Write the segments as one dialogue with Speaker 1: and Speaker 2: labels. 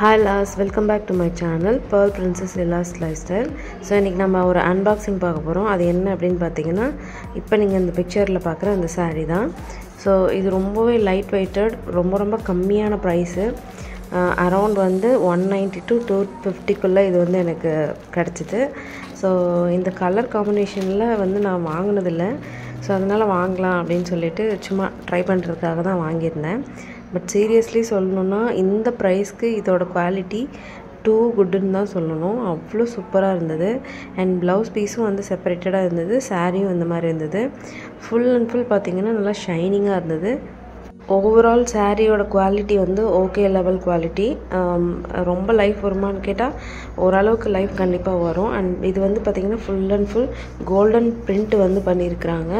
Speaker 1: Hi Lars, welcome back to my channel Pearl Princess Lilla's Lifestyle. So இன்னைக்கு நம்ம ஒரு unboxing பார்க்க போறோம். அது என்ன அப்படினு பாத்தீங்கன்னா இப்போ நீங்க இந்த பிக்சர்ல பார்க்குற அந்த saree தான். So இது ரொம்பவே லைட் வெயிட்டட், ரொம்ப கம்மியான பிரைஸ். அரவுண்ட் வந்து 190 to 250 குள்ள இது வந்து எனக்கு கிடைச்சது. So இந்த கலர் காம்பினேஷன்ல வந்து நான் வாங்குனது இல்ல. So அதனால வாங்கலாம் அப்படினு சொல்லிட்டு சும்மா ட்ரை பண்றதுக்காக தான் வாங்கியிருந்தேன். பட் சீரியஸ்லி சொல்லணும்னா இந்த பிரைஸ்க்கு இதோட குவாலிட்டி டூ குட்னு தான் சொல்லணும். அவ்வளோ சூப்பராக இருந்தது. அண்ட் ப்ளவுஸ் பீஸும் வந்து செப்பரேட்டடாக இருந்தது, சாரியும் இந்த மாதிரி இருந்தது. ஃபுல் அண்ட் ஃபுல் பார்த்திங்கன்னா நல்லா ஷைனிங்காக இருந்தது. ஓவரால் சாரியோட குவாலிட்டி வந்து ஓகே லெவல் குவாலிட்டி. ரொம்ப லைஃப் வருமானு கேட்டால் ஓரளவுக்கு லைஃப் கண்டிப்பாக வரும். அண்ட் இது வந்து பார்த்திங்கன்னா full and full golden print வந்து பண்ணியிருக்கிறாங்க.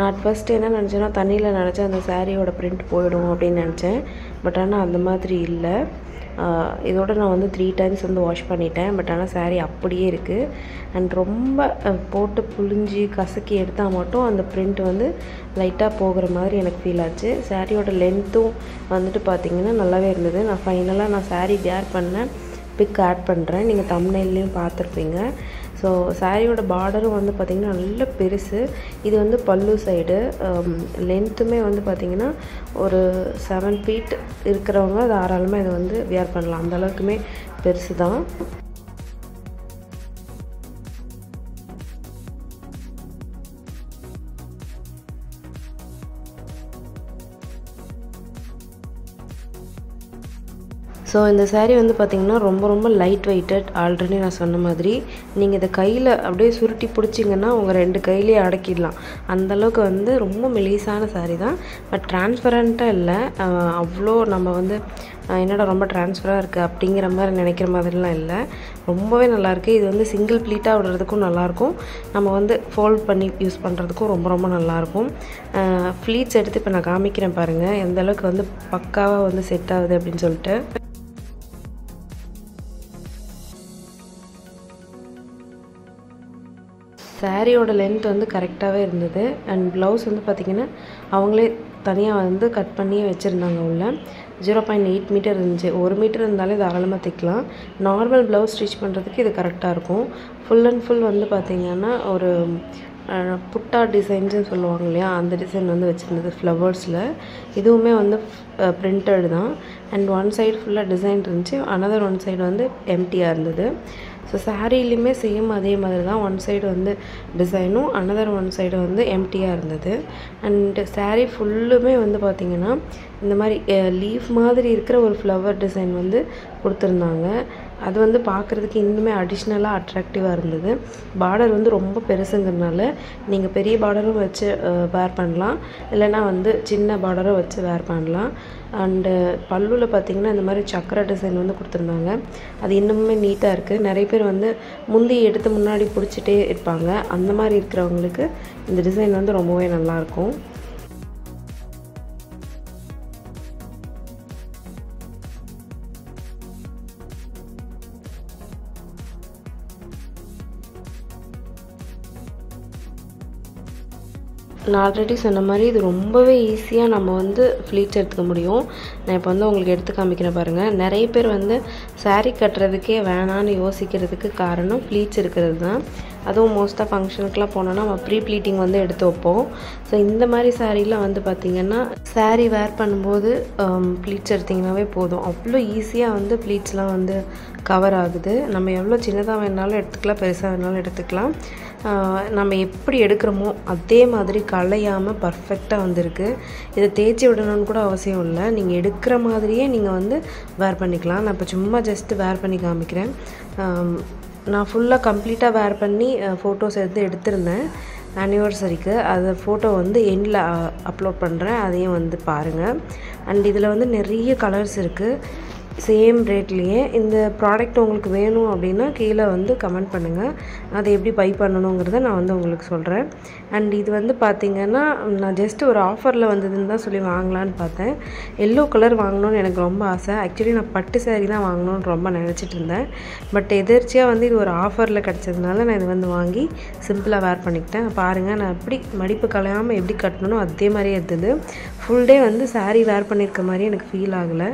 Speaker 1: நான் ஃபர்ஸ்ட் என்ன நினச்சேன்னா தண்ணியில் நினச்சேன் அந்த சாரியோட பிரிண்ட் போயிடும் அப்படின்னு நினச்சேன். பட் ஆனால் அந்த மாதிரி இல்லை. இதோட நான் வந்து 3 times வந்து வாஷ் பண்ணிட்டேன். பட் ஆனால் சாரீ அப்படியே இருக்குது. அண்ட் ரொம்ப போட்டு புழிஞ்சி கசக்கி எடுத்தால் மட்டும் அந்த பிரிண்ட் வந்து லைட்டாக போகிற மாதிரி எனக்கு ஃபீல் ஆச்சு. சாரியோட லென்த்தும் வந்துட்டு பார்த்திங்கன்னா நல்லாவே இருந்தது. நான் ஃபைனலாக சாரீ வேர் பண்ணேன், பிக் ஆட் பண்ணுறேன், நீங்கள் தம்ப்நெயில்லையும் பார்த்துருப்பீங்க. ஸோ சாரியோட பார்டரும் வந்து பார்த்திங்கன்னா நல்ல பெருசு. இது வந்து பல்லு சைடு. லென்த்துமே வந்து பார்த்திங்கன்னா ஒரு 7 feet இருக்கிறவங்க தாராளமாக இதை வந்து வியர் பண்ணலாம். அந்த அளவுக்குமே பெருசு தான். ஸோ இந்த சாரீ வந்து பார்த்திங்கன்னா ரொம்ப லைட் வெயிட்டட். ஆல்ரெடி நான் சொன்ன மாதிரி நீங்கள் இதை கையில் அப்படியே சுருட்டி பிடிச்சிங்கன்னா உங்கள் 2 கையிலேயே அடக்கிடலாம். அந்தளவுக்கு வந்து ரொம்ப மெலிசான சாரீ தான். பட் டிரான்ஸ்பரண்ட்டாக இல்லை. அவ்வளோ நம்ம வந்து என்னடா ரொம்ப டிரான்ஸ்ஃபராக இருக்குது அப்படிங்கிற மாதிரி நினைக்கிற மாதிரிலாம் இல்லை. ரொம்பவே நல்லாயிருக்கு. இது வந்து சிங்கிள் ப்ளீட்டாக விடுறதுக்கும் நல்லாயிருக்கும், நம்ம வந்து ஃபோல்ட் பண்ணி யூஸ் பண்ணுறதுக்கும் ரொம்ப நல்லாயிருக்கும். ஃப்ளீட்ஸ் எடுத்து இப்போ நான் காமிக்கிறேன் பாருங்கள் எந்த அளவுக்கு வந்து பக்காவாக வந்து செட் ஆகுது அப்படின்னு சொல்லிட்டு. சாரியோட லென்த் வந்து கரெக்டாகவே இருந்தது. அண்ட் ப்ளவுஸ் வந்து பார்த்திங்கன்னா அவங்களே தனியாக வந்து கட் பண்ணியே வச்சுருந்தாங்க. உள்ள 0.8 மீட்டர் இருந்துச்சு. 1 மீட்டர் இருந்தாலே தாராளமாக தைக்கலாம். நார்மல் ப்ளவுஸ் ஸ்டிச் பண்ணுறதுக்கு இது கரெக்டாக இருக்கும். ஃபுல் அண்ட் ஃபுல் வந்து பார்த்திங்கன்னா ஒரு புட்டா டிசைன்ஸ்னு சொல்லுவாங்க இல்லையா, அந்த டிசைன் வந்து வச்சுருந்தது ஃப்ளவர்ஸில். இதுவுமே வந்து பிரிண்டட் தான். அண்ட் ஒன் சைடு ஃபுல்லாக டிசைன் இருந்துச்சு, அனதர் ஒன் சைடு வந்து எம்டியாக இருந்தது. ஸோ சாரீலையுமே சேம் அதே மாதிரி தான். ஒன் சைடு வந்து டிசைனும் அனதர் ஒன் சைடு வந்து எம்டியாக இருந்தது. அண்டு சாரீ ஃபுல்லுமே வந்து பார்த்திங்கன்னா இந்த மாதிரி லீஃப் மாதிரி இருக்கிற ஒரு ஃப்ளவர் டிசைன் வந்து கொடுத்துருந்தாங்க. அது வந்து பார்க்குறதுக்கு இன்னுமே அடிஷ்னலாக அட்ராக்டிவாக இருந்தது. பார்டர் வந்து ரொம்ப பெருசுங்கிறதுனால நீங்கள் பெரிய பார்டரும் வச்சு வேர் பண்ணலாம், இல்லைனா வந்து சின்ன பார்டரும் வச்சு வேர் பண்ணலாம். அண்டு பல்லுவில் பார்த்திங்கன்னா இந்த மாதிரி சக்கரை டிசைன் வந்து கொடுத்துருந்தாங்க. அது இன்னுமே நீட்டாக இருக்குது. நிறைய பேர் வந்து முந்தி எடுத்து முன்னாடி பிடிச்சிட்டே இருப்பாங்க. அந்த மாதிரி இருக்கிறவங்களுக்கு இந்த டிசைன் வந்து ரொம்பவே நல்லாயிருக்கும். நான் ஆல்ரெடி சொன்ன மாதிரி இது ரொம்பவே ஈஸியாக நம்ம வந்து ஃப்ளீட்ஸ் எடுத்துக்க முடியும். நான் இப்போ வந்து உங்களுக்கு எடுத்து காமிக்கிறேன் பாருங்கள். நிறைய பேர் வந்து சாரீ கட்டுறதுக்கே வேணான்னு யோசிக்கிறதுக்கு காரணம் ஃப்ளீட்ஸ் இருக்கிறது தான். அதுவும் மோஸ்ட்டாக ஃபங்க்ஷனுக்குலாம் போனோன்னா நம்ம ப்ரீ ப்ளீட்டிங் வந்து எடுத்து வைப்போம். ஸோ இந்த மாதிரி சாரீலாம் வந்து பார்த்திங்கன்னா சாரீ வேர் பண்ணும்போது ப்ளீட்ஸ் எடுத்திங்கனாவே போதும். அவ்வளோ ஈஸியாக வந்து ப்ளீட்ஸ்லாம் வந்து கவர் ஆகுது. நம்ம எவ்வளோ சின்னதாக வேணாலும் எடுத்துக்கலாம், பெருசாக வேணாலும் எடுத்துக்கலாம். நம்ம எப்படி எடுக்கிறோமோ அதே மாதிரி கலையாமல் பர்ஃபெக்டாக வந்திருக்கு. இதை தேய்ச்சி விடணும்னு கூட அவசியம் இல்லை. நீங்கள் எடுக்கிற மாதிரியே நீங்கள் வந்து வேர் பண்ணிக்கலாம். நான் இப்போ சும்மா ஜஸ்ட்டு வேர் பண்ணி காமிக்கிறேன். நான் ஃபுல்லாக கம்ப்ளீட்டாக வேர் பண்ணி ஃபோட்டோஸ் எடுத்திருந்தேன் ஆனிவர்சரிக்கு. அது ஃபோட்டோ வந்து எண்டில் அப்லோட் பண்ணுறேன், அதையும் வந்து பாருங்கள். அண்ட் இதில் வந்து நிறைய கலர்ஸ் இருக்குது சேம் ரேட்லேயே. இந்த ப்ராடக்ட் உங்களுக்கு வேணும் அப்படின்னா கீழே வந்து கமெண்ட் பண்ணுங்கள், அதை எப்படி பை பண்ணணுங்கிறத நான் வந்து உங்களுக்கு சொல்கிறேன். அண்ட் இது வந்து பார்த்திங்கன்னா நான் ஜஸ்ட் ஒரு ஆஃபரில் வந்ததுன்னு தான் சொல்லி வாங்கலான்னு பார்த்தேன். எல்லோ கலர் வாங்கணுன்னு எனக்கு ரொம்ப ஆசை. ஆக்சுவலி நான் பட்டு சாரீ தான் வாங்கணுன்னு ரொம்ப நினச்சிட்டு இருந்தேன். பட் எதிர்ச்சியாக வந்து இது ஒரு ஆஃபரில் கிடச்சதுனால நான் இது வந்து வாங்கி சிம்பிளாக வேர் பண்ணிக்கிட்டேன். பாருங்கள் நான் எப்படி மடிப்பு கலையாமல் எப்படி கட்டணும் அதே மாதிரியே இருந்தது. ஃபுல் டே வந்து சாரீ வேர் பண்ணியிருக்க மாதிரி எனக்கு ஃபீல் ஆகலை.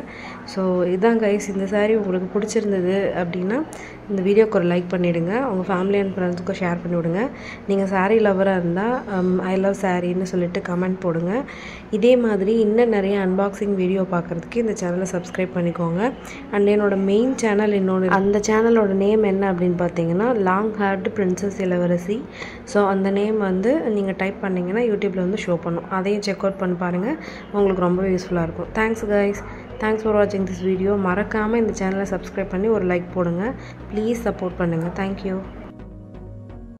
Speaker 1: ஸோ இதான் கைஸ், இந்த saree உங்களுக்கு பிடிச்சிருந்தது அப்படின்னா இந்த வீடியோக்கு ஒரு லைக் பண்ணிவிடுங்க. உங்கள் ஃபேமிலி அண்ட் ஃப்ரெண்ட்ஸுக்கும் ஷேர் பண்ணிவிடுங்க. நீங்கள் saree லவராக இருந்தால் ஐ லவ் சாரின்னு சொல்லிட்டு கமெண்ட் போடுங்க. இதே மாதிரி இன்னும் நிறைய அன்பாக்சிங் வீடியோ பார்க்குறதுக்கு இந்த சேனலை சப்ஸ்கிரைப் பண்ணிக்கோங்க. அண்ட் என்னோட மெயின் சேனல் இன்னொன்று, அந்த சேனலோட நேம் என்ன அப்படின்னு பார்த்தீங்கன்னா லாங் ஹேர்டு பிரின்சஸ் இளவரசி. ஸோ அந்த நேம் வந்து நீங்கள் டைப் பண்ணிங்கன்னா யூடியூப்பில் வந்து ஷோ பண்ணும். அதையும் செக் அவுட் பண்ணி பாருங்கள், உங்களுக்கு ரொம்ப யூஸ்ஃபுல்லாக இருக்கும். தேங்க்ஸ் கைஸ், தேங்க்ஸ் ஃபார் வாட்சிங் திஸ் வீடியோ. மறக்காமல் இந்த சேனலை சப்ஸ்கிரைப் பண்ணி ஒரு லைக் போடுங்க. ப்ளீஸ் சப்போர்ட் பண்ணுங்கள். தேங்க்யூ.